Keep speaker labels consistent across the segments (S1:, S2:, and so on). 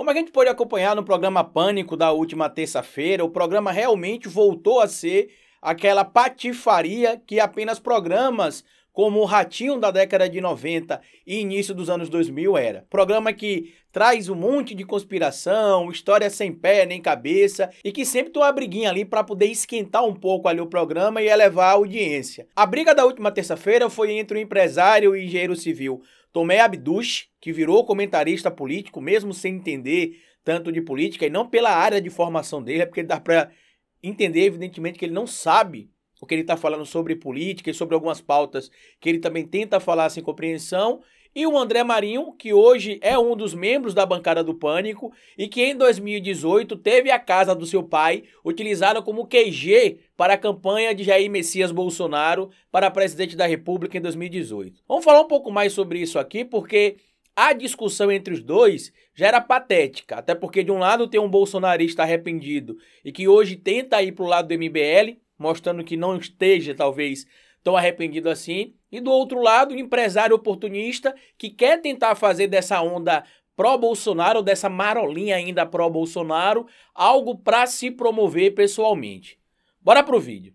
S1: Como a gente pôde acompanhar no programa Pânico da última terça-feira, o programa realmente voltou a ser aquela patifaria que apenas programas como o Ratinho da década de 90 e início dos anos 2000 era. Programa que traz um monte de conspiração, história sem pé nem cabeça e que sempre tem uma briguinha ali para poder esquentar um pouco ali o programa e elevar a audiência. A briga da última terça-feira foi entre o empresário e engenheiro civil Tomé Abduch, que virou comentarista político, mesmo sem entender tanto de política, e não pela área de formação dele, é porque dá para entender, evidentemente, que ele não sabe o que ele está falando sobre política e sobre algumas pautas que ele também tenta falar sem compreensão, e o André Marinho, que hoje é um dos membros da bancada do Pânico e que em 2018 teve a casa do seu pai utilizada como QG para a campanha de Jair Messias Bolsonaro para presidente da República em 2018. Vamos falar um pouco mais sobre isso aqui, porque a discussão entre os dois já era patética, até porque de um lado tem um bolsonarista arrependido e que hoje tenta ir para o lado do MBL, mostrando que não esteja, talvez, tão arrependido assim, e do outro lado, um empresário oportunista que quer tentar fazer dessa onda pró-Bolsonaro, dessa marolinha ainda pró-Bolsonaro, algo para se promover pessoalmente. Bora pro vídeo.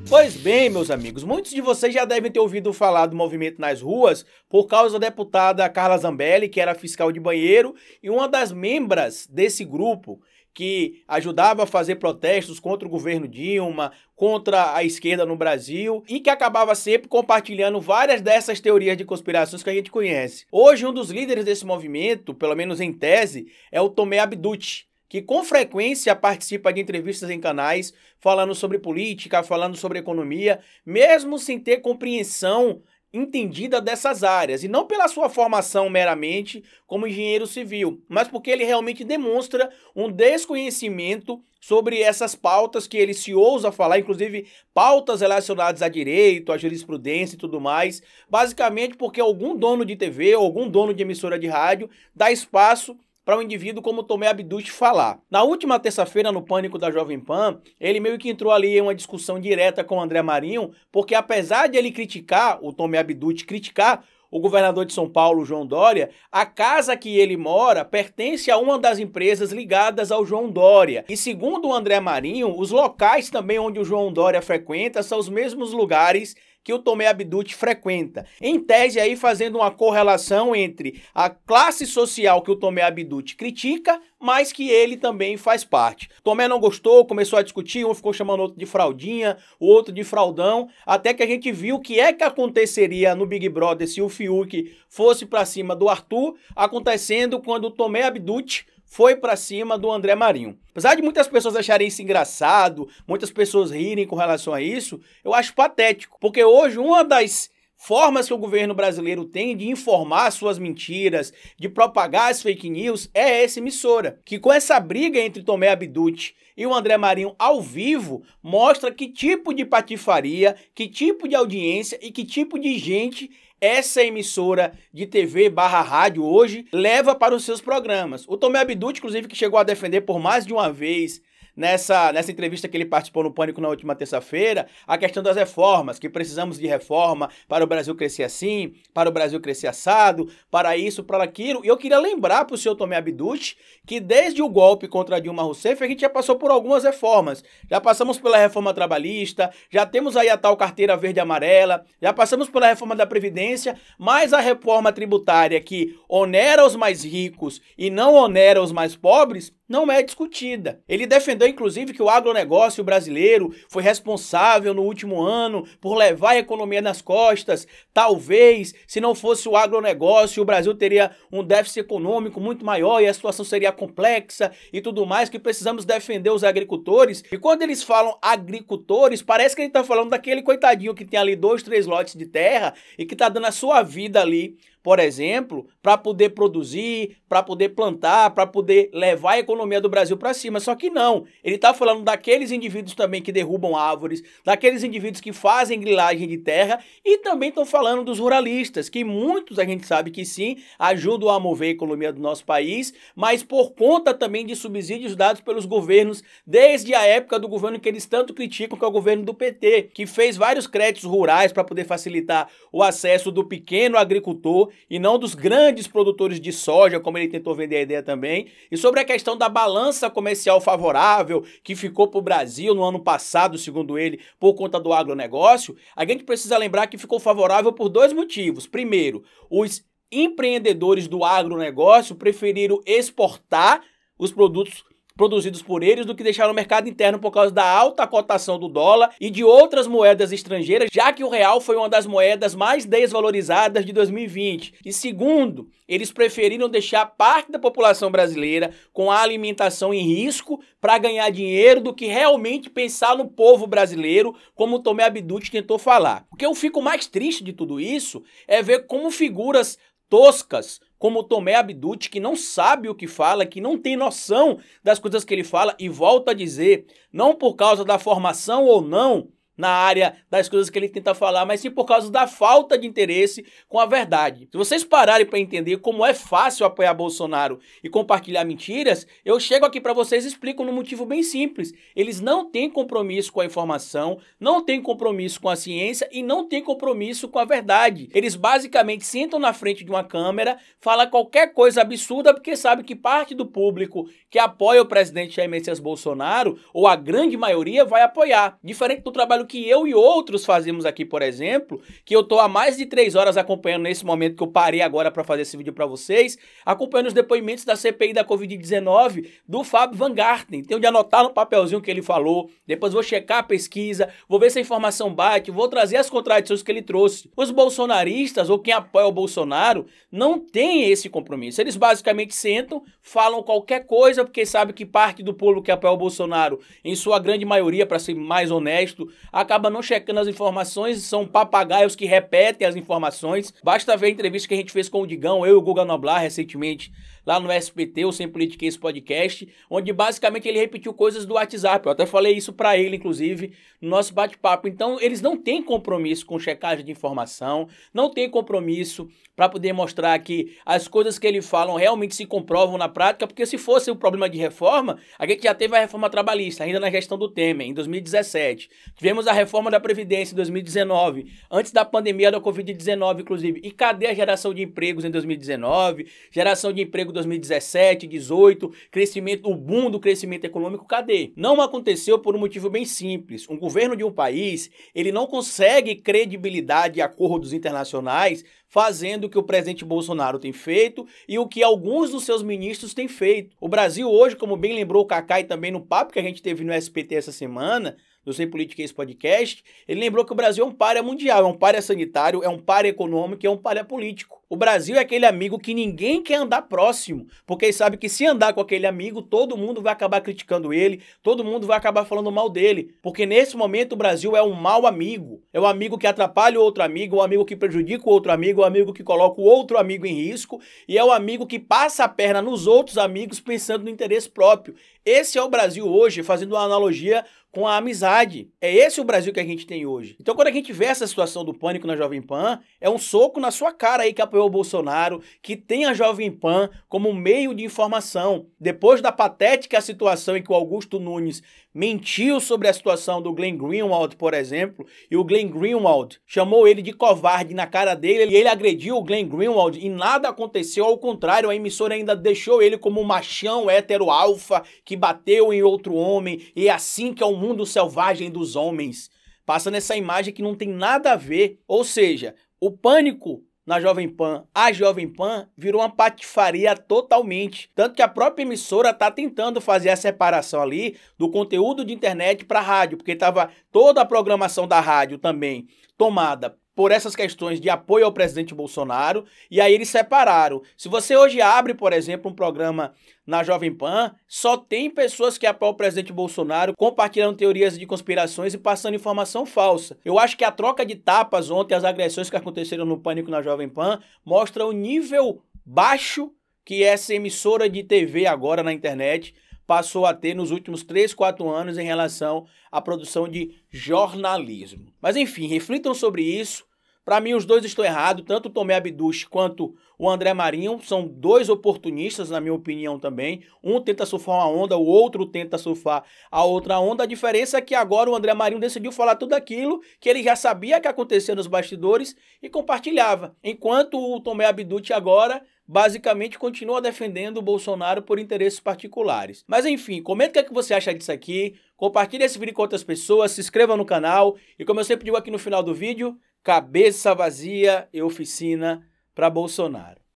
S1: Pois bem, meus amigos, muitos de vocês já devem ter ouvido falar do movimento nas ruas por causa da deputada Carla Zambelli, que era fiscal de banheiro e uma das membros desse grupo que ajudava a fazer protestos contra o governo Dilma, contra a esquerda no Brasil e que acabava sempre compartilhando várias dessas teorias de conspirações que a gente conhece. Hoje, um dos líderes desse movimento, pelo menos em tese, é o Tomé Abduch, que com frequência participa de entrevistas em canais falando sobre política, falando sobre economia, mesmo sem ter compreensão entendida dessas áreas, e não pela sua formação meramente como engenheiro civil, mas porque ele realmente demonstra um desconhecimento sobre essas pautas que ele se ousa falar, inclusive pautas relacionadas a direito, a jurisprudência e tudo mais, basicamente porque algum dono de TV ou algum dono de emissora de rádio dá espaço para um indivíduo como Tomé Abduch falar. Na última terça-feira, no Pânico da Jovem Pan, ele meio que entrou ali em uma discussão direta com o André Marinho, porque apesar de ele criticar, o Tomé Abduch criticar o governador de São Paulo, João Dória, a casa que ele mora pertence a uma das empresas ligadas ao João Dória. E segundo o André Marinho, os locais também onde o João Dória frequenta são os mesmos lugares que o Tomé Abduch frequenta. Em tese aí fazendo uma correlação entre a classe social que o Tomé Abduch critica, mas que ele também faz parte. Tomé não gostou, começou a discutir, um ficou chamando o outro de fraldinha, o outro de fraldão, até que a gente viu o que é que aconteceria no Big Brother se o Fiuk fosse para cima do Arthur, acontecendo quando o Tomé Abduch foi para cima do André Marinho. Apesar de muitas pessoas acharem isso engraçado, muitas pessoas rirem com relação a isso, eu acho patético, porque hoje uma das formas que o governo brasileiro tem de informar suas mentiras, de propagar as fake news, é essa emissora, que com essa briga entre Tomé Abduch e o André Marinho ao vivo, mostra que tipo de patifaria, que tipo de audiência e que tipo de gente essa emissora de TV/rádio hoje leva para os seus programas. O Tomé Abduch, inclusive, que chegou a defender por mais de uma vez nessa entrevista que ele participou no Pânico na última terça-feira, a questão das reformas, que precisamos de reforma para o Brasil crescer assim, para o Brasil crescer assado, para isso, para aquilo. E eu queria lembrar para o senhor Tomé Abduch que desde o golpe contra Dilma Rousseff a gente já passou por algumas reformas. Já passamos pela reforma trabalhista, já temos aí a tal carteira verde e amarela, já passamos pela reforma da Previdência, mas a reforma tributária que onera os mais ricos e não onera os mais pobres, não é discutida. Ele defendeu, inclusive, que o agronegócio brasileiro foi responsável no último ano por levar a economia nas costas. Talvez, se não fosse o agronegócio, o Brasil teria um déficit econômico muito maior e a situação seria complexa e tudo mais, que precisamos defender os agricultores. E quando eles falam agricultores, parece que ele está falando daquele coitadinho que tem ali 2, 3 lotes de terra e que está dando a sua vida ali por exemplo, para poder produzir, para poder plantar, para poder levar a economia do Brasil para cima. Só que não, ele está falando daqueles indivíduos também que derrubam árvores, daqueles indivíduos que fazem grilagem de terra e também estão falando dos ruralistas, que muitos a gente sabe que sim, ajudam a mover a economia do nosso país, mas por conta também de subsídios dados pelos governos desde a época do governo que eles tanto criticam, que é o governo do PT, que fez vários créditos rurais para poder facilitar o acesso do pequeno agricultor e não dos grandes produtores de soja, como ele tentou vender a ideia também. E sobre a questão da balança comercial favorável que ficou para o Brasil no ano passado, segundo ele, por conta do agronegócio, a gente precisa lembrar que ficou favorável por dois motivos. Primeiro, os empreendedores do agronegócio preferiram exportar os produtos produzidos por eles do que deixar no mercado interno por causa da alta cotação do dólar e de outras moedas estrangeiras, já que o real foi uma das moedas mais desvalorizadas de 2020. E segundo, eles preferiram deixar parte da população brasileira com a alimentação em risco para ganhar dinheiro do que realmente pensar no povo brasileiro, como o Tomé Abduch tentou falar. O que eu fico mais triste de tudo isso é ver como figuras toscas, como o Tomé Abduch, que não sabe o que fala, que não tem noção das coisas que ele fala, e volta a dizer, não por causa da formação ou não na área das coisas que ele tenta falar, mas sim por causa da falta de interesse com a verdade. Se vocês pararem para entender como é fácil apoiar Bolsonaro e compartilhar mentiras, eu chego aqui para vocês e explico num motivo bem simples. Eles não têm compromisso com a informação, não têm compromisso com a ciência e não têm compromisso com a verdade. Eles basicamente sentam na frente de uma câmera, falam qualquer coisa absurda porque sabe que parte do público que apoia o presidente Jair Messias Bolsonaro, ou a grande maioria, vai apoiar. Diferente do trabalho que eu e outros fazemos aqui, por exemplo, que eu tô há mais de 3 horas acompanhando nesse momento que eu parei agora para fazer esse vídeo para vocês, acompanhando os depoimentos da CPI da Covid-19 do Fábio Van Garten. Tenho de anotar no papelzinho que ele falou, depois vou checar a pesquisa, vou ver se a informação bate, vou trazer as contradições que ele trouxe. Os bolsonaristas, ou quem apoia o Bolsonaro, não tem esse compromisso. Eles basicamente sentam, falam qualquer coisa, porque sabe que parte do povo que apoia o Bolsonaro, em sua grande maioria, para ser mais honesto, acaba não checando as informações, são papagaios que repetem as informações. Basta ver a entrevista que a gente fez com o Digão, eu e o Guga Noblar recentemente, lá no SBT, o Sem Politiquês Podcast, onde basicamente ele repetiu coisas do WhatsApp. Eu até falei isso pra ele, inclusive, no nosso bate-papo. Então, eles não têm compromisso com checagem de informação, não têm compromisso para poder mostrar que as coisas que eles falam realmente se comprovam na prática, porque se fosse o problema de reforma, a gente já teve a reforma trabalhista, ainda na gestão do Temer, em 2017. Tivemos a reforma da Previdência em 2019, antes da pandemia da Covid-19, inclusive. E cadê a geração de empregos em 2019? Geração de emprego em 2017, 2018, crescimento, o boom do crescimento econômico, cadê? Não aconteceu por um motivo bem simples. Um governo de um país, ele não consegue credibilidade e acordos internacionais fazendo o que o presidente Bolsonaro tem feito e o que alguns dos seus ministros têm feito. O Brasil hoje, como bem lembrou o Cacá e também no papo que a gente teve no SPT essa semana, do Sem Politiquês Podcast, ele lembrou que o Brasil é um pária mundial, é um pária sanitário, é um pária econômico, é um pária político. O Brasil é aquele amigo que ninguém quer andar próximo, porque ele sabe que se andar com aquele amigo, todo mundo vai acabar criticando ele, todo mundo vai acabar falando mal dele, porque nesse momento o Brasil é um mau amigo, é o amigo que atrapalha o outro amigo, o amigo que prejudica o outro amigo, o amigo que coloca o outro amigo em risco, e é o amigo que passa a perna nos outros amigos pensando no interesse próprio. Esse é o Brasil hoje, fazendo uma analogia com a amizade. É esse o Brasil que a gente tem hoje. Então, quando a gente vê essa situação do pânico na Jovem Pan, é um soco na sua cara aí que apoiou o Bolsonaro, que tem a Jovem Pan como meio de informação. Depois da patética situação em que o Augusto Nunes mentiu sobre a situação do Glenn Greenwald, por exemplo, e o Glenn Greenwald chamou ele de covarde na cara dele, e ele agrediu o Glenn Greenwald e nada aconteceu, ao contrário, a emissora ainda deixou ele como um machão hétero alfa que bateu em outro homem, e é assim que é o mundo selvagem dos homens. Passa nessa imagem que não tem nada a ver, ou seja, o pânico na Jovem Pan, a Jovem Pan virou uma patifaria totalmente. Tanto que a própria emissora está tentando fazer a separação ali do conteúdo de internet para rádio, porque estava toda a programação da rádio também tomada por essas questões de apoio ao presidente Bolsonaro, e aí eles separaram. Se você hoje abre, por exemplo, um programa na Jovem Pan, só tem pessoas que apoiam o presidente Bolsonaro compartilhando teorias de conspirações e passando informação falsa. Eu acho que a troca de tapas ontem, as agressões que aconteceram no Pânico na Jovem Pan, mostra o nível baixo que essa emissora de TV agora na internet passou a ter nos últimos 3, 4 anos em relação à produção de jornalismo. Mas enfim, reflitam sobre isso. Para mim, os dois estão errados, tanto o Tomé Abduch quanto o André Marinho são dois oportunistas, na minha opinião também. Um tenta surfar uma onda, o outro tenta surfar a outra onda. A diferença é que agora o André Marinho decidiu falar tudo aquilo que ele já sabia que acontecia nos bastidores e compartilhava. Enquanto o Tomé Abduch agora basicamente continua defendendo o Bolsonaro por interesses particulares. Mas enfim, comenta o que você acha disso aqui, compartilhe esse vídeo com outras pessoas, se inscreva no canal e, como eu sempre digo aqui no final do vídeo, cabeça vazia e oficina para Bolsonaro.